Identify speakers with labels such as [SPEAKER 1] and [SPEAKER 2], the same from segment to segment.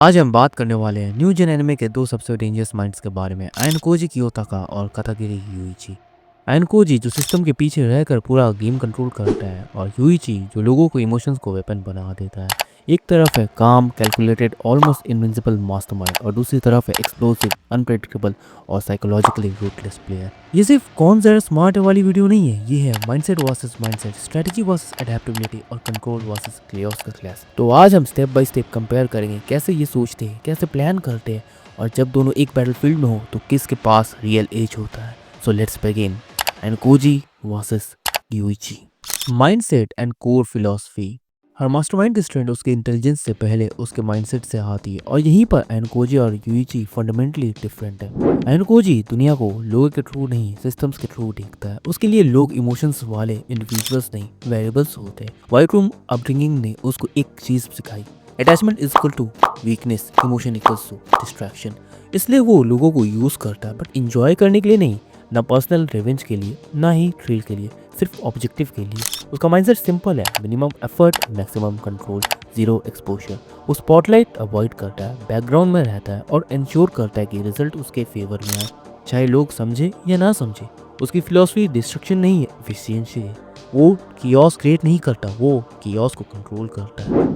[SPEAKER 1] आज हम बात करने वाले हैं न्यू जेन एनिमे के दो सबसे डेंजरस माइंड्स के बारे में, आयनकोजी कियोताका और कातागिरी यूइची। आयनकोजी जो सिस्टम के पीछे रहकर पूरा गेम कंट्रोल करता है, और यूइची जो लोगों को इमोशंस को वेपन बना देता है। एक तरफ है काम, कैलकुलेटेड, ऑलमोस्ट इनविंसिबल मास्टरमाइंड, और दूसरी तरफ है एक्सप्लोसिव, अनप्रेडिक्टेबल और साइकोलॉजिकली रूथलेस प्लेयर। ये सिर्फ कौन ज़्यादा स्मार्ट वाली वीडियो नहीं है, ये है mindset versus mindset, strategy versus adaptability और कंट्रोल वर्सेस क्लेओस का क्लास। तो आज हम स्टेप बाय स्टेप कंपेयर करेंगे कैसे ये सोचते हैं, कैसे प्लान करते हैं, और जब दोनों एक बैटलफील्ड में हो तो किसके पास रियल एज होता है। So let's begin. Ayanokoji versus Yuichi. Mindset and core philosophy. हर मास्टरमाइंड की स्ट्रेंथ उसके इंटेलिजेंस से पहले उसके माइंडसेट से आती है, और यहीं पर आयनकोजी और यूइची फंडामेंटली डिफरेंट है। आयनकोजी दुनिया को लोगों के थ्रू नहीं, सिस्टम्स के थ्रू देखता है। उसके लिए लोग इमोशंस वाले इंडिविजुअल्स नहीं, वेरिएबल्स होते हैं। व्हाइट रूम अपब्रिंगिंग ने उसको एक चीज सिखाई, attachment is equal to weakness, emotion equals to distraction. इसलिए वो लोगों को यूज करता है, बट इंजॉय करने के लिए नहीं, ना पर्सनल रिवेंज के लिए, ना ही थ्रिल के लिए, सिर्फ ऑब्जेक्टिव के लिए। उसका माइंडसेट सिंपल है, minimum effort, maximum control, zero exposure. वो स्पॉटलाइट अवॉइड करता है, बैकग्राउंड में रहता है और इंश्योर करता है कि रिजल्ट उसके फेवर में आए, चाहे लोग समझे या ना समझे। उसकी फिलॉसफी डिस्ट्रक्शन नहीं है, एफिशिएंसी है। वो कियोस क्रिएट नहीं करता, वो कियोस को कंट्रोल करता है।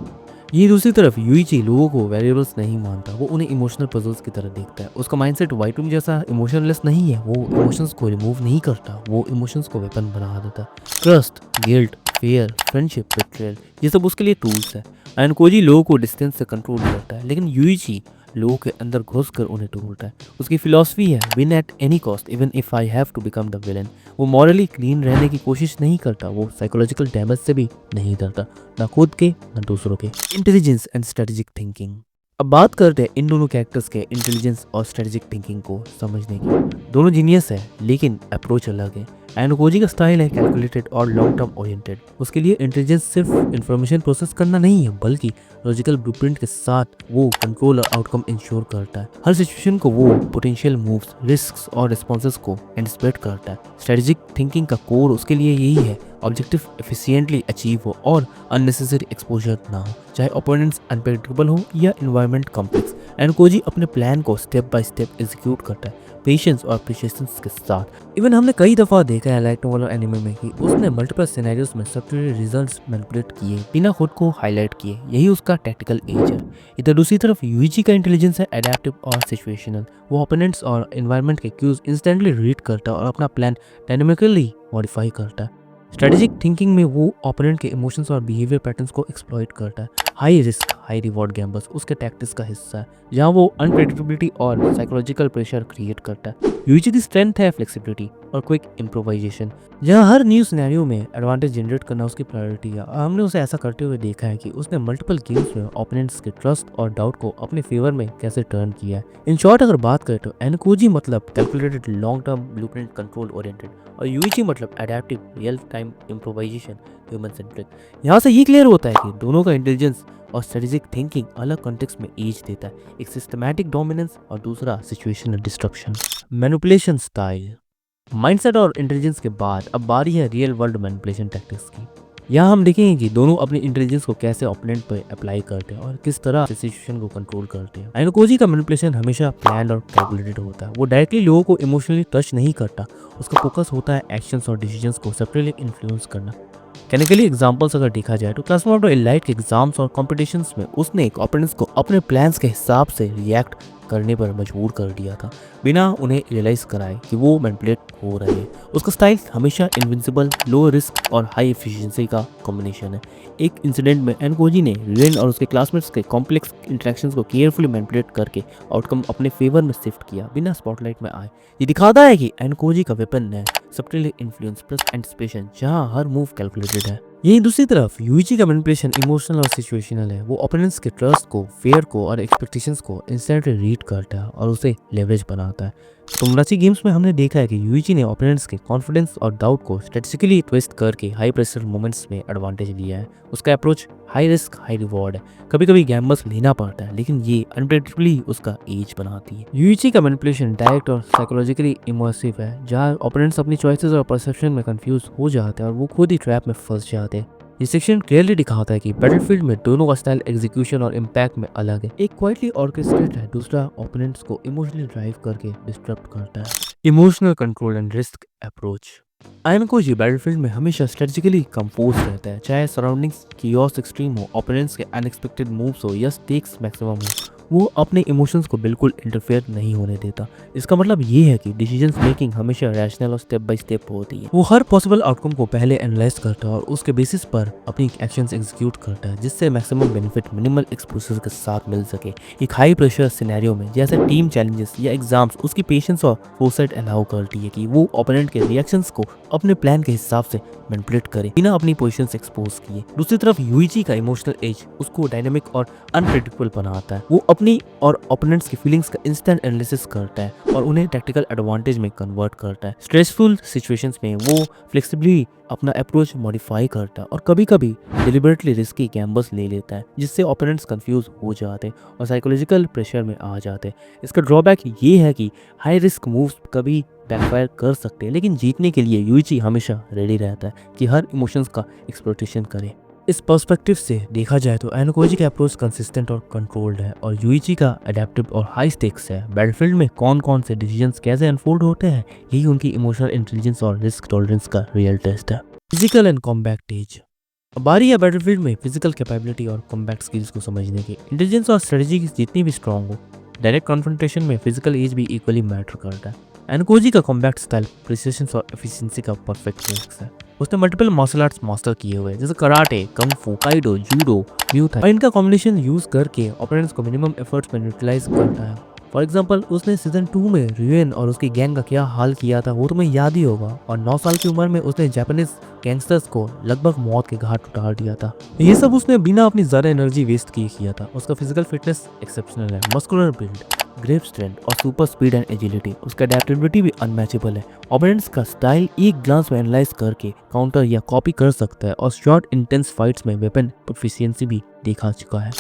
[SPEAKER 1] ये दूसरी तरफ यूइची लोगों को वेरिएबल्स नहीं मानता, वो उन्हें इमोशनल पजल्स की तरह देखता है। उसका माइंडसेट व्हाइट रूम जैसा इमोशनलेस नहीं है, वो इमोशंस को रिमूव नहीं करता, वो इमोशंस को वेपन बना देता है। Trust, guilt, fair, friendship, betrayal, ये सब उसके लिए टूल्स है। आयनकोजी लोगों को डिस्टेंस से कंट्रोल करता है, लेकिन यूइची लोगों के अंदर घुस कर उन्हें ढूंढता है। उसकी फिलॉसफी है win at any cost, even if I have to become the villain. वो मॉरली क्लीन रहने की कोशिश नहीं करता, वो साइकोलॉजिकल डैमेज से भी नहीं डरता, ना खुद के ना दूसरों के। Intelligence and strategic thinking. अब बात करते हैं इन दोनों कैरेक्टर्स के इंटेलिजेंस और स्ट्रेटेजिक थिंकिंग को समझने की। दोनों जीनियस है, लेकिन अप्रोच अलग है। आयनकोजी का स्टाइल है कैलकुलेटेड और लॉन्ग टर्म ओरिएंटेड। उसके लिए इंटेलिजेंस सिर्फ इंफॉर्मेशन प्रोसेस करना नहीं है, बल्कि लॉजिकल ब्लूप्रिंट के साथ वो कंट्रोल और आउटकम इंश्योर करता है। हर सिचुएशन को वो पोटेंशियल मूव्स, रिस्क्स और रिस्पॉन्सेस को एंटिसिपेट करता है। स्ट्रेटेजिक थिंकिंग का कोर उसके लिए यही है, ऑब्जेक्टिव एफिशिएंटली अचीव हो और अननेसेसरी एक्सपोजर ना हो, चाहे ओपोनेंट्स अनप्रेडिक्टेबल हो या एनवायरनमेंट कॉम्प्लेक्स। आयनकोजी अपने प्लान को स्टेप बाय स्टेप एग्जीक्यूट करता है, पेशेंस और प्रिसिशंस के साथ। इवन हमने कई दफा देखा है लाइट नोवेल और एनिमे में कि उसने मल्टीपल सिनेरियोस में सब्टिल रिजल्ट्स मैनिपुलेट किए बिना खुद को हाईलाइट किए। यही उसका टैक्टिकल एज है। इधर दूसरी तरफ यूइची का इंटेलिजेंस है एडेप्टिव और सिचुएशनल। वो ओपोनेंट्स और एनवायरनमेंट के क्यूज इंस्टेंटली रीड करता है और अपना प्लान डायनामिकली मॉडिफाई करता है। स्ट्रेटेजिक थिंकिंग में वो ओपोनेंट के इमोशंस और बिहेवियर पैटर्न्स को एक्सप्लॉइट करता है। High risk high reward gambles उसके टैक्टिक्स का हिस्सा है, जहां वो अनप्रेडिक्टेबिलिटी और साइकोलॉजिकल प्रेशर क्रिएट करता है। यूइची की स्ट्रेंथ है फ्लेक्सिबिलिटी और क्विक इम्प्रोवाइजेशन, जहां हर न्यू सिनेरियो में एडवांटेज जनरेट करना उसकी प्रायोरिटी है। हमने उसे ऐसा करते हुए देखा है कि उसने मल्टीपल गेम्स में ओपोनेंट्स के ट्रस्ट और डाउट को अपने फेवर में कैसे टर्न किया है। इन शॉर्ट अगर बात करें तो आयनकोजी मतलब calculated, long term, blueprint, control oriented, और यूइची मतलब adaptive, real time improvisation, human centric. यहाँ से ये क्लियर होता है कि दोनों का इंटेलिजेंस और स्ट्रेटेजिक थिंकिंग अलग कॉन्टेक्स्ट में एज देता है, एक सिस्टमैटिक डोमिनेंस और दूसरा situational destruction. Manipulation style. Mindset और इंटेलिजेंस के बाद अब बारी है रियल वर्ल्ड मैनिपुलेशन टैक्टिक्स की। यहाँ हम देखेंगे कि दोनों अपनी इंटेलिजेंस को कैसे ओपोनेंट पर अप्लाई करते हैं और किस तरह से सिचुएशन को कंट्रोल करते हैं। आयनकोजी का मैनिपुलेशन हमेशा प्लान और कैलकुलेटेड होता है। वो डायरेक्टली लोगों को इमोशनली टच नहीं करता, उसका फोकस होता है एक्शंस और डिसीजंस को सब्टिली इन्फ्लुएंस करना। कैनिकली एग्जाम्पल्स अगर देखा जाए तो क्लासरूम ऑफ एलाइट के एग्जाम्स और कॉम्पिटिशन्स में उसने ओपोनेंट्स को अपने प्लान्स के हिसाब से रिएक्ट करने पर मजबूर कर दिया था, बिना उन्हें रियलाइज कराए कि वो मैनिपुलेट हो रहे हैं। उसका स्टाइल हमेशा इनविंसिबल, लो रिस्क और हाई एफिशिएंसी का कॉम्बिनेशन है। एक इंसिडेंट में आयनकोजी ने रेन और उसके क्लासमेट्स के कॉम्प्लेक्स इंटरेक्शंस को केयरफुली मैनिपुलेट करके आउटकम अपने फेवर में शिफ्ट किया, बिना स्पॉटलाइट में आए। ये दिखाता है कि आयनकोजी का वेपन है सब्टिल इन्फ्लुएंस प्लस एंटिसिपेशन, जहां हर मूव कैलकुलेटेड है। यही दूसरी तरफ यूइची का मैनिपुलेशन इमोशनल और सिचुएशनल है। वो ओपोनेंट्स के ट्रस्ट को, फेयर को और एक्सपेक्टेशंस को इंस्टेंटली रीड करता है और उसे लेवरेज बनाता है। टोमोडाची गेम्स में हमने देखा है कि यूइची ने ओपोनेंट्स के कॉन्फिडेंस और डाउट को स्ट्रेटेजिकली ट्विस्ट करके हाई प्रेशर मोमेंट्स में एडवांटेज लिया है। उसका approach high risk high reward है। कभी कभी गैम्बल्स लेना पड़ता है, लेकिन ये अनप्रेडिक्टेबली उसका एज बनाती है। यूइची का मैनिपुलेशन डायरेक्ट और साइकोलॉजिकली इमर्सिव है, जहां ओपोनेंट्स अपनी चॉइसेस और परसेप्शन में कंफ्यूज हो जाते हैं और वो खुद ही ट्रैप में फंस जाते हैं। ये सेक्शन क्लियरली दिखाता है कि बैटलफील्ड में दोनों का स्टाइल एग्जीक्यूशन और इम्पैक्ट में अलग है। एक क्वाइटली ऑर्केस्ट्रेट है, दूसरा ओपोनेंट्स को इमोशनली ड्राइव करके डिस्टर्ब करता है। Emotional control and risk approach. Ayanokoji battlefield में हमेशा स्ट्रेटेजिकली कंपोज रहता है, चाहे सराउंडिंग्स कियोस एक्सट्रीम हो, ओपोनेंट्स के अनएक्सपेक्टेड मूव्स हो या स्टेक्स मैक्सिमम हो, वो अपने इमोशंस को बिल्कुल इंटरफेयर नहीं होने देता। इसका मतलब ये है कि डिसीजंस मेकिंग हमेशा रैशनल और स्टेप बाय स्टेप होती है। वो हर पॉसिबल आउटकम को पहले एनालाइज करता है और उसके बेसिस पर अपनी एक्शंस एग्जीक्यूट करता है, जिससे मैक्सिमम बेनिफिट मिनिमल एक्सपोजर के साथ मिल सके। एक हाई प्रेशर सिनेरियो में जैसे टीम चैलेंजेस या एग्जाम्स, उसकी पेशेंस और फोरसाइट अलाउ करती है कि वो ओपोनेंट के रिएक्शंस को अपने प्लान के हिसाब से मैनिपुलेट करे बिना अपनी पोजीशन से एक्सपोज किए। दूसरी तरफ यूईची का इमोशनल एज उसको डायनामिक और अनप्रेडिक्टेबल बनाता है। वो अपनी और ओपोनेंट्स की फीलिंग्स का इंस्टेंट एनालिसिस करता है और उन्हें टैक्टिकल एडवांटेज में कन्वर्ट करता है। स्ट्रेसफुल सिचुएशंस में वो फ्लेक्सिबली अपना अप्रोच मॉडिफाई करता है और कभी कभी डिलिबरेटली रिस्की गैम्बल्स ले लेता है, जिससे ओपोनेंट्स कंफ्यूज हो जाते हैं और साइकोलॉजिकल प्रेशर में आ जाते हैं। इसका ड्रॉबैक ये है कि हाई रिस्क मूव्स कभी बैकफायर कर सकते हैं, लेकिन जीतने के लिए यूईची हमेशा रेडी रहता है कि हर इमोशंस का एक्सप्लोइटेशन करे। इस पर्सपेक्टिव से देखा जाए तो आयनोकोजी का अप्रोच कंसिस्टेंट और कंट्रोल्ड है और यूईची का अडेप्टिव और हाई स्टेक्स है। बैटलफील्ड में कौन कौन से डिसीजंस कैसे अनफोल्ड होते हैं, यही उनकी इमोशनल इंटेलिजेंस और रिस्क टॉलरेंस का रियल टेस्ट है। Physical and combat edge. बारी है बैटलफील्ड में फिजिकल कैपेबिलिटी और कॉम्बैट स्किल्स को समझने की। इंटेलिजेंस और स्ट्रेटजी जितनी भी स्ट्रांग हो, डायरेक्ट कॉन्फ्रंटेशन में फिजिकल एज भी इक्वली मैटर करता है। आयनकोजी का कॉम्बैट स्टाइल प्रिसिशन और एफिशिएंसी का परफेक्ट मिक्स है। उसने मल्टीपल मार्शल आर्ट्स मास्टर किए हुए हैं, जैसे कराटे, कंग फू, काइडो, जूडो, म्यू थाई, और इनका कॉम्बिनेशन यूज करके ओपोनेंट्स को मिनिमम एफर्ट्स में न्यूट्रलाइज करता है। फॉर एग्जाम्पल, उसने सीजन 2 में रियुएन और उसकी गैंग का क्या हाल किया था वो तुम्हें याद ही होगा, और 9 साल की उम्र में उसने जापानीज गैंगस्टर्स को लगभग मौत के घाट उतार दिया था। ये सब उसने बिना अपनी ज्यादा एनर्जी वेस्ट किए किया था। उसका फिजिकल फिटनेस एक्सेप्शनल है, मस्कुलर बिल्ड, ग्रिप स्ट्रेंथ और सुपर स्पीड एंड एजिलिटी। उसका अडेप्टेबिलिटी भी अनमैचेबल है। ओपोनेंट्स का स्टाइल एक ग्लांस में एनालाइज करके काउंटर या कॉपी कर सकता है और शॉर्ट इंटेंस फाइट्स में वेपन प्रोफिशिएंसी भी देखा चुका है।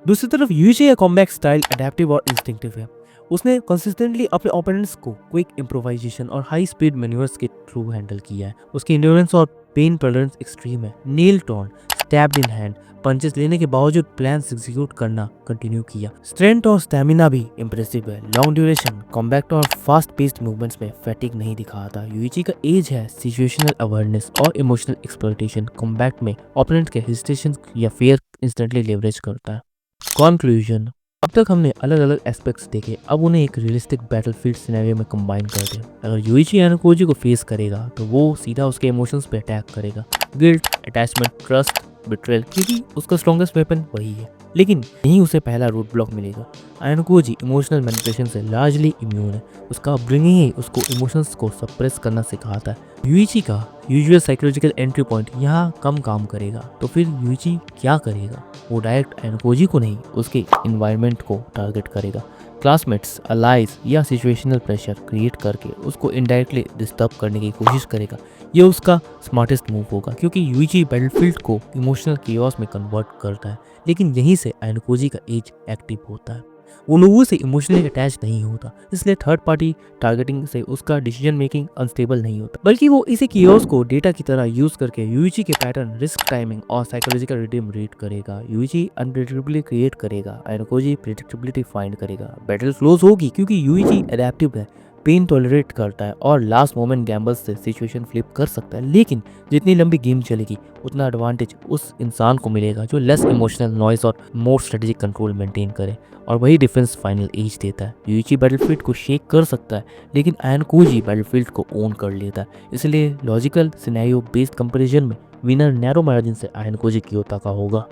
[SPEAKER 1] दूसरी तरफ यूजी का कॉम्बैट स्टाइल अडेप्टिव और इंस्टिंक्टिव है। उसने कंसिस्टेंटली अपने ओपोनेंट्स को क्विक इम्प्रोवाइजेशन और हाई स्पीड मैन्यूवर्स के थ्रू हैंडल किया है। उसकी एंड्योरेंस और पेन टॉलरेंस एक्सट्रीम है। Nail torn, stabbed in hand, punches लेने के बावजूद प्लान्स एग्जीक्यूट करना कंटिन्यू किया। स्ट्रेंथ और स्टैमिना भी इंप्रेसिव है। लॉन्ग ड्यूरेशन, कॉम्बैक्ट और फास्ट पेस्ड मूवमेंट्स में फैटिग नहीं दिखाता। यूईची का एज है सिचुएशनल अवेयरनेस और इमोशनल एक्सप्लॉइटेशन। कॉम्बैक्ट में ओपोनेंट के हेजिटेशन या फियर इंस्टेंटली लेवरेज करता है। कंक्लूजन। अब तक हमने अलग अलग एस्पेक्ट्स देखे, अब उन्हें एक रियलिस्टिक बैटलफील्ड सिनेरियो में कंबाइन करते हैं। अगर यूईची आयनोकोजी को फेस करेगा तो वो सीधा उसके इमोशंस पे अटैक करेगा। गिल्ट, अटैचमेंट, ट्रस्ट, बिट्रेल, क्योंकि उसका स्ट्रॉन्गेस्ट वेपन वही है। लेकिन यहीं उसे पहला रूट ब्लॉक मिलेगा। आयनोकोजी इमोशनल मैनिपुलेशन से लार्जली इम्यून है। उसका अपब्रिंगिंग ही उसको इमोशंस को सप्रेस करना सिखाता है। यूईची का यूजुअल साइकोलॉजिकल एंट्री पॉइंट यहाँ कम काम करेगा। तो फिर यूईची क्या करेगा? वो डायरेक्ट आयनोकोजी को नहीं, उसके इन्वायरमेंट को टारगेट करेगा। क्लासमेट्स, अलाइज या सिचुएशनल प्रेशर क्रिएट करके उसको इनडायरेक्टली डिस्टर्ब करने की कोशिश करेगा। ये उसका स्मार्टेस्ट मूव होगा, क्योंकि यूईची बैटलफील्ड को इमोशनल कियोस में कन्वर्ट करता है। लेकिन यहीं से आयनोकोजी का एज एक्टिव होता है। वो लोगों से इमोशनली अटैच नहीं होता, इसलिए थर्ड पार्टी टारगेटिंग से उसका डिसीजन मेकिंग अनस्टेबल नहीं होता, बल्कि वो इसे कियोस को डेटा की तरह यूज करके यूईची के पैटर्न, रिस्क टाइमिंग और साइकोलॉजिकल रिदम रीड करेगा। यूईची अनप्रेडिक्टेबिलिटी क्रिएट करेगा, आयनोकोजी प्रेडिक्टेबिलिटी फाइंड करेगा। बैटल क्लोज होगी क्योंकि यूईची अडेप्टिव है, पेन टॉलरेट करता है और लास्ट मोमेंट गैम्बल्स से सिचुएशन फ्लिप कर सकता है। लेकिन जितनी लंबी गेम चलेगी उतना एडवांटेज उस इंसान को मिलेगा जो लेस इमोशनल नॉइज और मोर स्ट्रेटेजिक कंट्रोल मेंटेन करे, और वही डिफरेंस फाइनल एज देता है। यूईची बैटलफील्ड को शेक कर सकता है, लेकिन आयनकोजी बैटलफील्ड को ओन कर लेता है। इसलिए लॉजिकल सिनेरियो बेस्ड कंपैरिजन में विनर नैरो मार्जिन से आयनकोजी कियोता का होगा।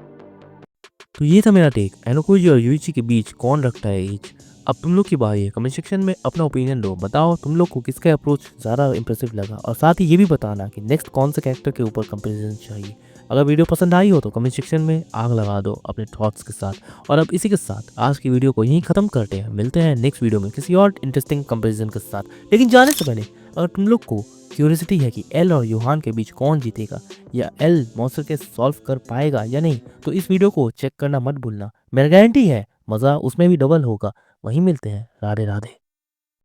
[SPEAKER 1] तो ये था मेरा टेक, आयनोकोजी और यूईची के बीच कौन रखता है एज। अब तुम लोग की बारी है, कमेंट सेक्शन में अपना ओपिनियन दो। बताओ तुम लोग को किसका अप्रोच ज़्यादा इंप्रेसिव लगा, और साथ ही ये भी बताना कि नेक्स्ट कौन से कैरेक्टर के ऊपर कंपैरिजन चाहिए। अगर वीडियो पसंद आई हो तो कमेंट सेक्शन में आग लगा दो अपने थॉट्स के साथ। और अब इसी के साथ आज की वीडियो को यहीं ख़त्म करते हैं। मिलते हैं नेक्स्ट वीडियो में किसी और इंटरेस्टिंग कंपैरिजन के साथ। लेकिन जाने से पहले, अगर तुम लोग को क्यूरियोसिटी है कि एल और योहान के बीच कौन जीतेगा, या एल मॉन्स्टर के सॉल्व कर पाएगा या नहीं, तो इस वीडियो को चेक करना मत भूलना। मेरा गारंटी है मज़ा उसमें भी डबल होगा। वहीं मिलते हैं। राधे राधे।